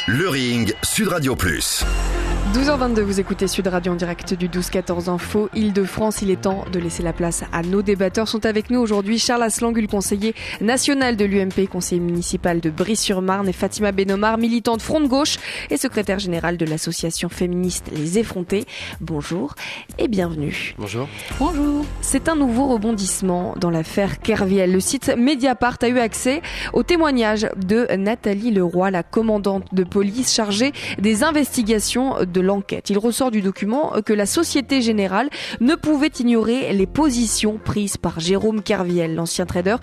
Le Ring, Sud Radio Plus. 12h22, vous écoutez Sud Radio en direct du 12-14 Info Île-de-France. Il est temps de laisser la place à nos débatteurs. Sont avec nous aujourd'hui Charles Asselangul, conseiller national de l'UMP, conseiller municipal de Bry-sur-Marne, et Fatima Benomar, militante Front de Gauche et secrétaire générale de l'association féministe Les Effrontés. Bonjour et bienvenue. Bonjour. Bonjour. C'est un nouveau rebondissement dans l'affaire Kerviel. Le site Mediapart a eu accès au témoignage de Nathalie Leroy, la commandante de police chargée des investigations de l'enquête. Il ressort du document que la Société Générale ne pouvait ignorer les positions prises par Jérôme Kerviel. L'ancien trader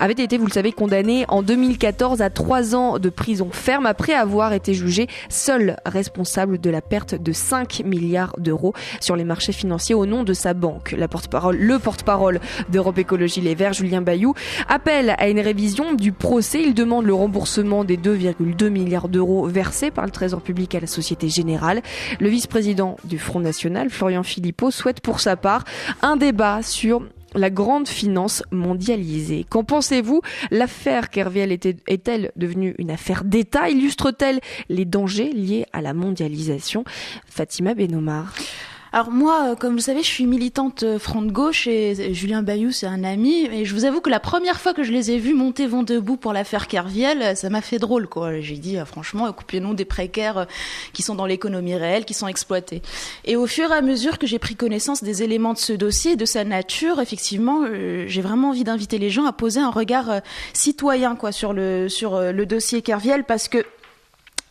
avait été, vous le savez, condamné en 2014 à 3 ans de prison ferme après avoir été jugé seul responsable de la perte de 5 milliards d'euros sur les marchés financiers au nom de sa banque. Le porte-parole d'Europe Écologie Les Verts, Julien Bayou, appelle à une révision du procès. Il demande le remboursement des 2,2 milliards d'euros versés par le Trésor public à la Société Générale. Le vice-président du Front National, Florian Philippot, souhaite pour sa part un débat sur la grande finance mondialisée. Qu'en pensez-vous ? L'affaire Kerviel est-elle devenue une affaire d'État ? Illustre-t-elle les dangers liés à la mondialisation ? Fatima Benomar. Alors moi, comme vous le savez, je suis militante Front de Gauche et Julien Bayou, c'est un ami. Et je vous avoue que la première fois que je les ai vus monter vent debout pour l'affaire Kerviel, ça m'a fait drôle, quoi. J'ai dit, franchement, coupez-nous des précaires qui sont dans l'économie réelle, qui sont exploités. Et au fur et à mesure que j'ai pris connaissance des éléments de ce dossier, de sa nature, effectivement, j'ai vraiment envie d'inviter les gens à poser un regard citoyen, quoi, sur le dossier Kerviel, parce que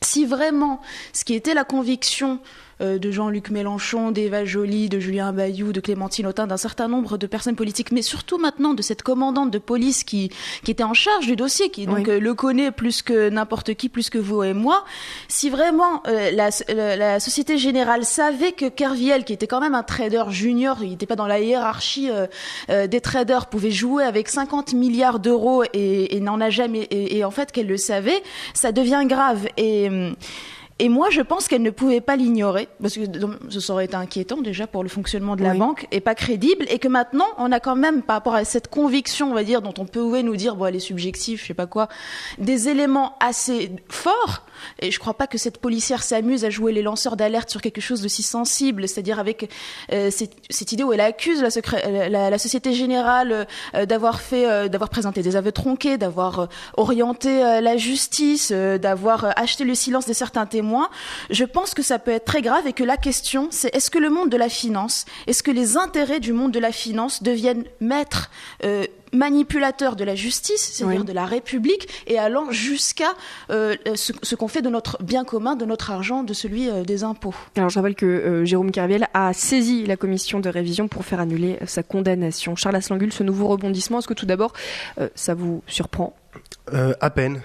si vraiment ce qui était la conviction de Jean-Luc Mélenchon, d'Eva Joly, de Julien Bayou, de Clémentine Autain, d'un certain nombre de personnes politiques, mais surtout maintenant de cette commandante de police qui était en charge du dossier, qui donc le connaît plus que n'importe qui, plus que vous et moi. Si vraiment la Société Générale savait que Kerviel, qui était quand même un trader junior, il n'était pas dans la hiérarchie des traders, pouvait jouer avec 50 milliards d'euros et n'en a jamais, et en fait qu'elle le savait, ça devient grave. Et moi, je pense qu'elle ne pouvait pas l'ignorer, parce que ça aurait été inquiétant déjà pour le fonctionnement de la banque, et pas crédible, et que maintenant, on a quand même, par rapport à cette conviction, on va dire, dont on pouvait nous dire, bon, elle est subjective, je sais pas quoi, des éléments assez forts, et je crois pas que cette policière s'amuse à jouer les lanceurs d'alerte sur quelque chose de si sensible, c'est-à-dire avec cette idée où elle accuse la Société Générale d'avoir présenté des aveux tronqués, d'avoir orienté la justice, d'avoir acheté le silence de certains témoins. Je pense que ça peut être très grave et que la question, c'est est-ce que le monde de la finance, est-ce que les intérêts du monde de la finance deviennent maîtres manipulateurs de la justice, c'est-à-dire de la République, et allant jusqu'à ce qu'on fait de notre bien commun, de notre argent, de celui des impôts. Alors je rappelle que Jérôme Kerviel a saisi la commission de révision pour faire annuler sa condamnation. Charles Asselangul, ce nouveau rebondissement, est-ce que tout d'abord ça vous surprend ? À peine.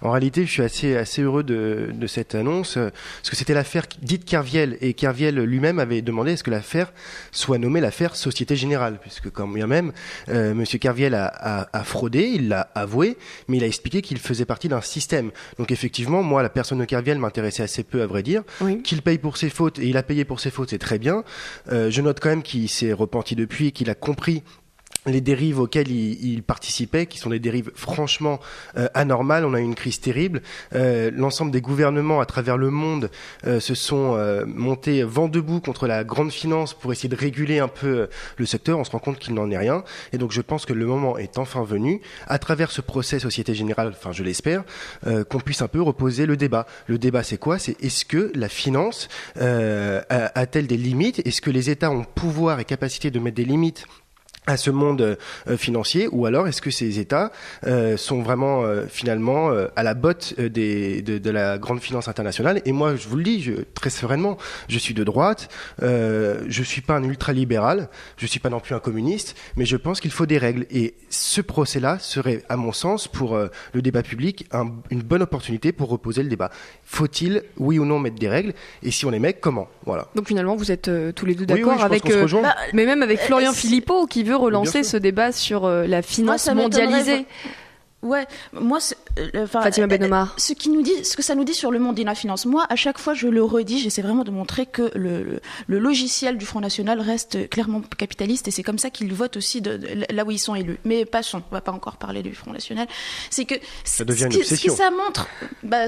En réalité, je suis assez heureux de cette annonce, parce que c'était l'affaire dite Kerviel, et Kerviel lui-même avait demandé à ce que l'affaire soit nommée l'affaire Société Générale, puisque quand même, Monsieur Kerviel a fraudé, il l'a avoué, mais il a expliqué qu'il faisait partie d'un système. Donc effectivement, moi, la personne de Kerviel m'intéressait assez peu, à vrai dire. Qu'il paye pour ses fautes, et il a payé pour ses fautes, c'est très bien. Je note quand même qu'il s'est repenti depuis, et qu'il a compris les dérives auxquelles il participait, qui sont des dérives franchement anormales. On a eu une crise terrible. L'ensemble des gouvernements à travers le monde se sont montés vent debout contre la grande finance pour essayer de réguler un peu le secteur. On se rend compte qu'il n'en est rien. Et donc je pense que le moment est enfin venu, à travers ce procès Société Générale, enfin je l'espère, qu'on puisse un peu reposer le débat. Le débat, c'est quoi ? C'est est-ce que la finance a-t-elle des limites ? Est-ce que les États ont pouvoir et capacité de mettre des limites à ce monde financier, ou alors est-ce que ces États sont vraiment finalement à la botte de la grande finance internationale ? Et moi, je vous le dis très sereinement, je suis de droite, je suis pas un ultralibéral, je suis pas non plus un communiste, mais je pense qu'il faut des règles. Et ce procès-là serait, à mon sens, pour le débat public, une bonne opportunité pour reposer le débat. Faut-il, oui ou non, mettre des règles ? Et si on les met, comment ? Voilà. Donc finalement, vous êtes tous les deux d'accord avec, mais même avec Florian Philippot qui veut relancer ce débat sur la finance mondialisée. Ouais, moi, Fatima Benomar. Ce que ça nous dit sur le monde de la finance. Moi, à chaque fois, je le redis, j'essaie vraiment de montrer que le logiciel du Front National reste clairement capitaliste et c'est comme ça qu'ils votent aussi là où ils sont élus. Mais passons, on va pas encore parler du Front National. C'est que ça devient une obsession. Ce que ça montre,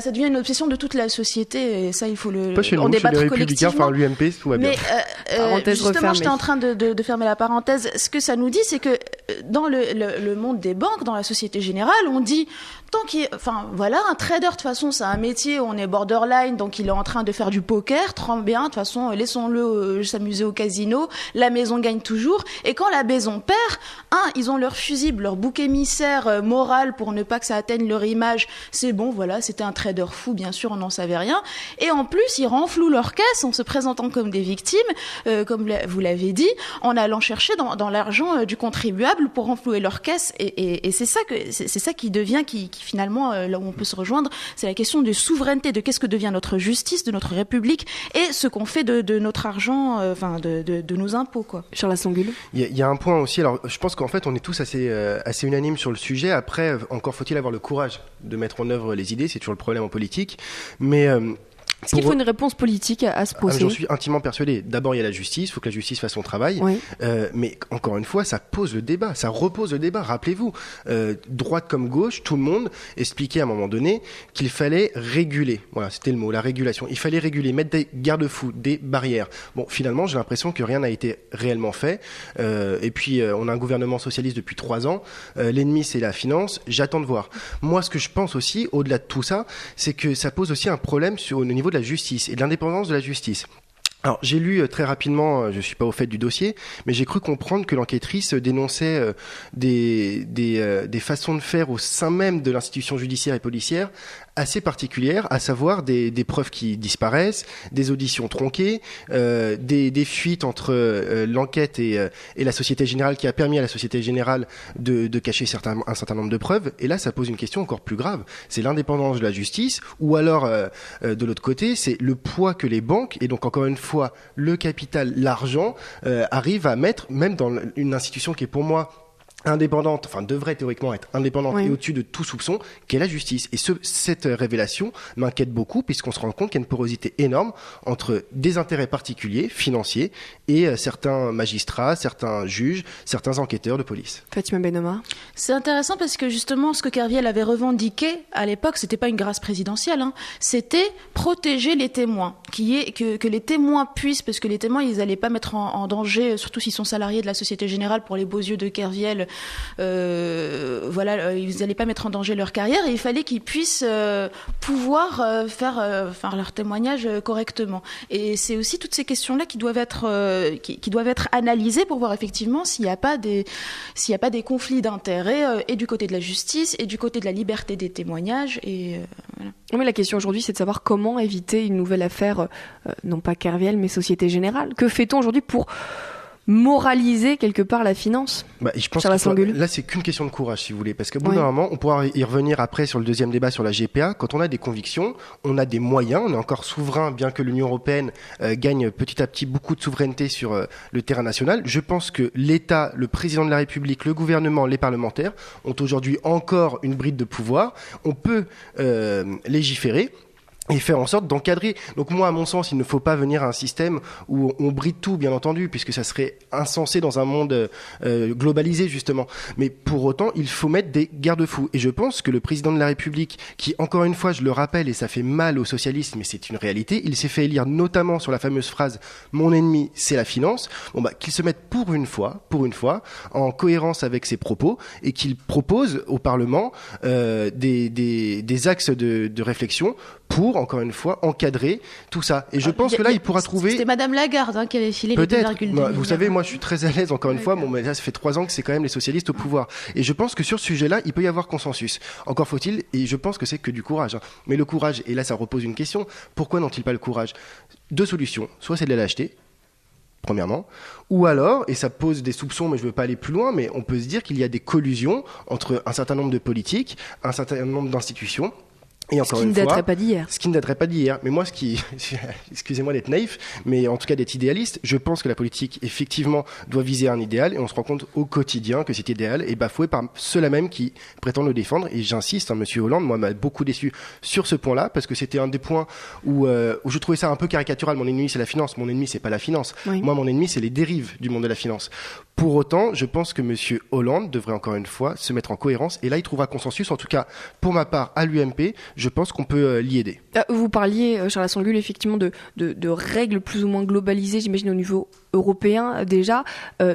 ça devient une obsession de toute la société et ça, il faut pas chez nous, débattre chez les Républicains, collectivement. l'UMP, tout va bien. Mais justement, j'étais en train de fermer la parenthèse. Ce que ça nous dit, c'est que dans le monde des banques, dans la Société Générale, on dit un trader de toute façon c'est un métier, on est borderline, donc il est en train de faire du poker, très bien, de toute façon laissons-le s'amuser au casino, la maison gagne toujours, et quand la maison perd, ils ont leur fusible, leur bouc émissaire moral pour ne pas que ça atteigne leur image, c'est bon, voilà, c'était un trader fou, bien sûr, on n'en savait rien, et en plus ils renflouent leur caisse en se présentant comme des victimes, comme vous l'avez dit, en allant chercher dans l'argent du contribuable pour renflouer leur caisse, et c'est ça qui devient, qui finalement, là où on peut se rejoindre, c'est la question de souveraineté, de qu'est-ce que devient notre justice, de notre République, et ce qu'on fait de notre argent, de nos impôts, quoi. Charles Assangul. Il y a un point aussi, alors je pense qu'en fait on est tous assez unanimes sur le sujet, après encore faut-il avoir le courage de mettre en œuvre les idées, c'est toujours le problème en politique, mais... Est-ce qu'il faut une réponse politique à ce procès ? J'en suis intimement persuadé. D'abord, il y a la justice, il faut que la justice fasse son travail. Oui. Mais encore une fois, ça pose le débat, ça repose le débat. Rappelez-vous, droite comme gauche, tout le monde expliquait à un moment donné qu'il fallait réguler. Voilà, c'était le mot, la régulation. Il fallait réguler, mettre des garde-fous, des barrières. Bon, finalement, j'ai l'impression que rien n'a été réellement fait. Et puis, on a un gouvernement socialiste depuis 3 ans. L'ennemi, c'est la finance. J'attends de voir. Moi, ce que je pense aussi, au-delà de tout ça, c'est que ça pose aussi un problème au niveau de la justice et de l'indépendance de la justice. Alors, j'ai lu très rapidement, je suis pas au fait du dossier, mais j'ai cru comprendre que l'enquêtrice dénonçait des façons de faire au sein même de l'institution judiciaire et policière assez particulières, à savoir des preuves qui disparaissent, des auditions tronquées, des fuites entre l'enquête et la Société Générale qui a permis à la Société Générale de cacher un certain nombre de preuves. Et là, ça pose une question encore plus grave. C'est l'indépendance de la justice, ou alors, de l'autre côté, c'est le poids que les banques, et donc encore une fois, le capital, l'argent, arrivent à mettre, même dans une institution qui est pour moi indépendante, enfin devrait théoriquement être indépendante et au-dessus de tout soupçon, qu'est la justice. Et cette révélation m'inquiète beaucoup puisqu'on se rend compte qu'il y a une porosité énorme entre des intérêts particuliers, financiers, et certains magistrats, certains juges, certains enquêteurs de police. Fatima Benomar. C'est intéressant parce que justement, ce que Kerviel avait revendiqué à l'époque, c'était pas une grâce présidentielle, c'était protéger les témoins, que les témoins puissent, parce que les témoins, ils allaient pas mettre en danger, surtout s'ils sont salariés de la Société Générale, pour les beaux yeux de Kerviel, ils n'allaient pas mettre en danger leur carrière et il fallait qu'ils puissent pouvoir faire leur témoignage correctement. Et c'est aussi toutes ces questions-là qui doivent être analysées pour voir effectivement s'il n'y a pas des conflits d'intérêts et du côté de la justice et du côté de la liberté des témoignages. Et voilà. Mais la question aujourd'hui, c'est de savoir comment éviter une nouvelle affaire, non pas Kerviel, mais Société Générale. Que fait-on aujourd'hui pour moraliser quelque part la finance? Je pense que là c'est qu'une question de courage, si vous voulez, parce qu'au bout d'un moment on pourra y revenir après sur le deuxième débat sur la GPA. Quand on a des convictions, on a des moyens, on est encore souverain, bien que l'Union européenne gagne petit à petit beaucoup de souveraineté sur le terrain national. Je pense que l'État, le président de la République, le gouvernement, les parlementaires ont aujourd'hui encore une bride de pouvoir. On peut légiférer et faire en sorte d'encadrer. Donc moi, à mon sens, il ne faut pas venir à un système où on bride tout, bien entendu, puisque ça serait insensé dans un monde globalisé, justement. Mais pour autant, il faut mettre des garde-fous. Et je pense que le président de la République, qui, encore une fois, je le rappelle, et ça fait mal aux socialistes, mais c'est une réalité, il s'est fait élire notamment sur la fameuse phrase « Mon ennemi, c'est la finance ». Qu'il se mette pour une fois, en cohérence avec ses propos, et qu'il propose au Parlement des axes de réflexion pour, encore une fois, encadrer tout ça. Et je pense que là, il pourra trouver... C'était Madame Lagarde qui avait filé les 2,2 milliards. Vous savez, moi, je suis très à l'aise, encore une fois. Mais là, ça fait 3 ans que c'est quand même les socialistes au pouvoir. Et je pense que sur ce sujet-là, il peut y avoir consensus. Encore faut-il, et je pense que c'est que du courage. Mais le courage, et là, ça repose une question. Pourquoi n'ont-ils pas le courage? 2 solutions. Soit c'est de la lâcheté, premièrement, ou alors, et ça pose des soupçons, mais je ne veux pas aller plus loin, mais on peut se dire qu'il y a des collusions entre un certain nombre de politiques, un certain nombre d'institutions, Et encore Ce qui ne daterait pas d'hier. Ce qui ne daterait pas d'hier. Mais moi, excusez-moi d'être naïf, mais en tout cas d'être idéaliste, je pense que la politique, effectivement, doit viser un idéal et on se rend compte au quotidien que cet idéal est bafoué par ceux-là même qui prétendent le défendre. Et j'insiste, Monsieur Hollande, moi, m'a beaucoup déçu sur ce point-là parce que c'était un des points où je trouvais ça un peu caricatural. Mon ennemi, c'est la finance. Mon ennemi, c'est pas la finance. Oui. Moi, mon ennemi, c'est les dérives du monde de la finance. Pour autant, je pense que Monsieur Hollande devrait encore une fois se mettre en cohérence et là, il trouvera consensus. En tout cas, pour ma part, à l'UMP, je pense qu'on peut l'y aider. Vous parliez, Charles Asselangul, effectivement de règles plus ou moins globalisées, j'imagine au niveau européen déjà.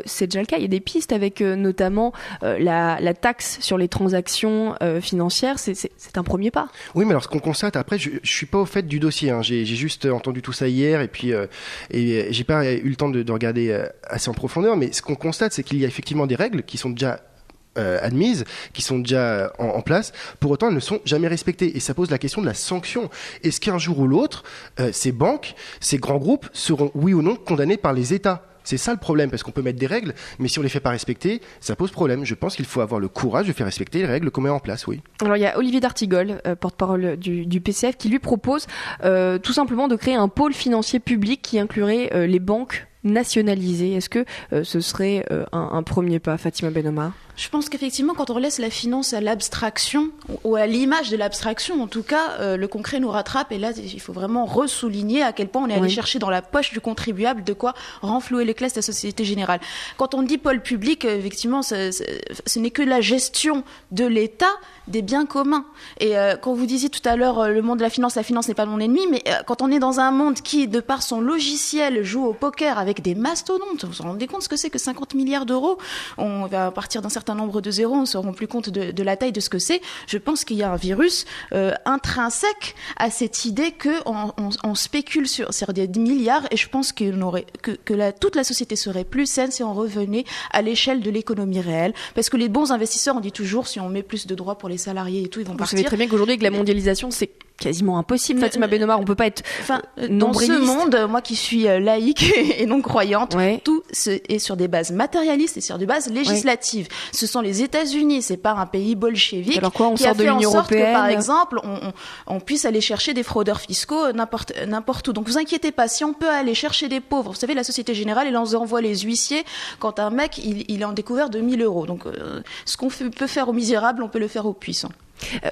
C'est déjà le cas. Il y a des pistes avec notamment la taxe sur les transactions financières. C'est un premier pas. Oui, mais alors ce qu'on constate, après, je suis pas au fait du dossier. Hein. J'ai juste entendu tout ça hier et puis et j'ai pas eu le temps de regarder assez en profondeur. Mais ce qu'on constate, c'est qu'il y a effectivement des règles qui sont déjà admises, qui sont déjà en place. Pour autant, elles ne sont jamais respectées. Et ça pose la question de la sanction. Est-ce qu'un jour ou l'autre, ces banques, ces grands groupes seront, oui ou non, condamnés par les États ? C'est ça le problème, parce qu'on peut mettre des règles, mais si on ne les fait pas respecter, ça pose problème. Je pense qu'il faut avoir le courage de faire respecter les règles qu'on met en place, oui. Alors il y a Olivier d'Artigol, porte-parole du PCF, qui lui propose tout simplement de créer un pôle financier public qui inclurait les banques nationalisées. Est-ce que ce serait un premier pas, Fatima Benomar ? Je pense qu'effectivement, quand on laisse la finance à l'abstraction, ou à l'image de l'abstraction, en tout cas, le concret nous rattrape. Et là, il faut vraiment ressouligner à quel point on est allé chercher dans la poche du contribuable de quoi renflouer les classes de la Société Générale. Quand on dit pôle public, effectivement, ce n'est que la gestion de l'État des biens communs. Et quand vous disiez tout à l'heure, le monde de la finance n'est pas mon ennemi, mais quand on est dans un monde qui, de par son logiciel, joue au poker avec des mastodontes, vous vous rendez compte ce que c'est que 50 milliards d'euros ? On va partir d'un certain nombre de zéros, on ne se rend plus compte de la taille de ce que c'est. Je pense qu'il y a un virus intrinsèque à cette idée qu'on spécule sur des milliards, et je pense que toute la société serait plus saine si on revenait à l'échelle de l'économie réelle. Parce que les bons investisseurs, on dit toujours, si on met plus de droits pour les salariés et tout, ils vont partir. Vous savez très bien qu'aujourd'hui, avec la mondialisation, c'est quasiment impossible. Fatima Benomar, on peut pas être dans ce monde, moi qui suis laïque et non croyante, tout est sur des bases matérialistes et sur des bases législatives. Ce sont les États-Unis, c'est pas un pays bolchevique. Alors quoi, on qui sort a fait de l'Union en sorte européenne. Que, par exemple, on puisse aller chercher des fraudeurs fiscaux n'importe où. Donc vous inquiétez pas, si on peut aller chercher des pauvres, vous savez, la Société Générale, elle envoie les huissiers quand un mec il est en découvert de 1000 euros. Donc ce qu'on peut faire aux misérables, on peut le faire aux puissants.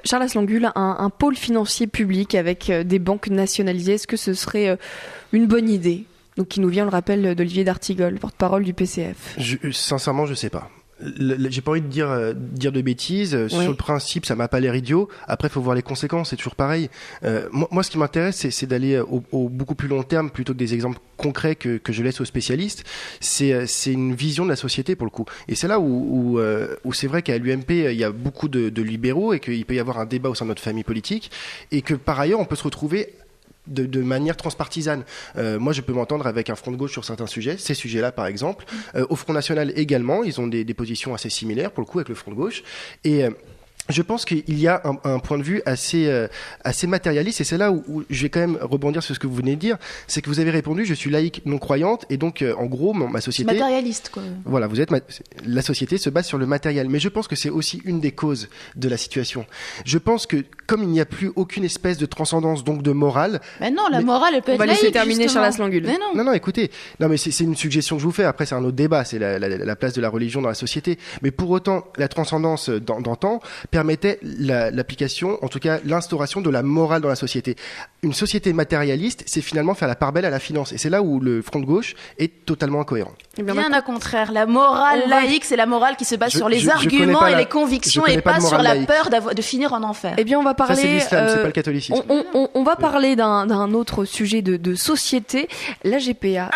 Charles Asselangul, un pôle financier public avec des banques nationalisées, est-ce que ce serait une bonne idée ? Donc, qui nous vient le rappel d'Olivier d'Artigol, porte-parole du PCF. Sincèrement, je ne sais pas. J'ai pas envie de dire de bêtises. Sur le principe, ça m'a pas l'air idiot. Après, il faut voir les conséquences. C'est toujours pareil. Moi, ce qui m'intéresse, c'est d'aller au beaucoup plus long terme plutôt que des exemples concrets que je laisse aux spécialistes. C'est une vision de la société pour le coup. Et c'est là où c'est vrai qu'à l'UMP, il y a beaucoup de libéraux et qu'il peut y avoir un débat au sein de notre famille politique et que par ailleurs, on peut se retrouver de manière transpartisane. Moi, je peux m'entendre avec un front de gauche sur certains sujets, ces sujets-là par exemple. Au Front National également, ils ont des positions assez similaires pour le coup avec le front de gauche. Et je pense qu'il y a un point de vue assez matérialiste et c'est là où je vais quand même rebondir sur ce que vous venez de dire, c'est que vous avez répondu je suis laïque non croyante et donc en gros ma société matérialiste quoi. Voilà, la société se base sur le matériel, mais je pense que c'est aussi une des causes de la situation. Je pense que comme il n'y a plus aucune espèce de transcendance donc de morale. Mais non, la morale elle peut être laïque. On va laisser terminer Charles Asselangul. Non, écoutez, mais c'est une suggestion que je vous fais. Après c'est un autre débat, c'est la place de la religion dans la société. Mais pour autant la transcendance d'antan permettait l'application, en tout cas l'instauration de la morale dans la société. Une société matérialiste, c'est finalement faire la part belle à la finance. Et c'est là où le front de gauche est totalement incohérent. Bien au contraire. La morale laïque, c'est la morale qui se base sur les arguments et les convictions et pas sur la peur de finir en enfer. Eh bien, on va parler... Ça, c'est l'islam, c'est pas le catholicisme. On va parler d'un autre sujet de société, la GPA.